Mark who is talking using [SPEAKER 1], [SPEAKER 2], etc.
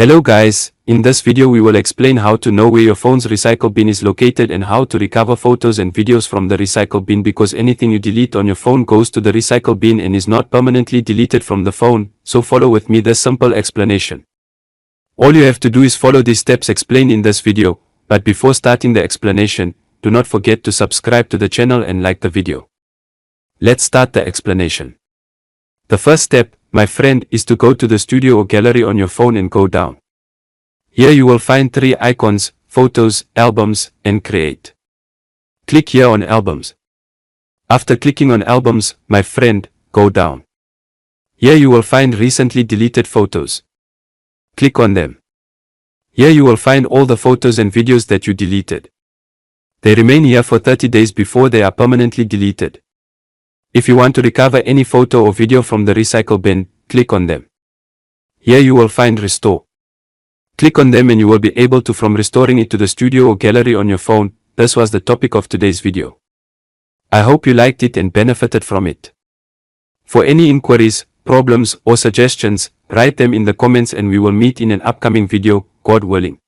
[SPEAKER 1] Hello guys, in this video we will explain how to know where your phone's recycle bin is located and how to recover photos and videos from the recycle bin, because anything you delete on your phone goes to the recycle bin and is not permanently deleted from the phone. So follow with me this simple explanation. All you have to do is follow these steps explained in this video, but before starting the explanation, do not forget to subscribe to the channel and like the video. Let's start the explanation. The first step, my friend, is to go to the studio or gallery on your phone and go down. Here you will find three icons: photos, albums, and create. Click here on albums. After clicking on albums, my friend, go down. Here you will find recently deleted photos. Click on them. Here you will find all the photos and videos that you deleted. They remain here for 30 days before they are permanently deleted. If you want to recover any photo or video from the recycle bin, click on them. Here you will find restore. Click on them and you will be able to from restoring it to the studio or gallery on your phone. This was the topic of today's video. I hope you liked it and benefited from it. For any inquiries, problems or suggestions, write them in the comments and we will meet in an upcoming video, God willing.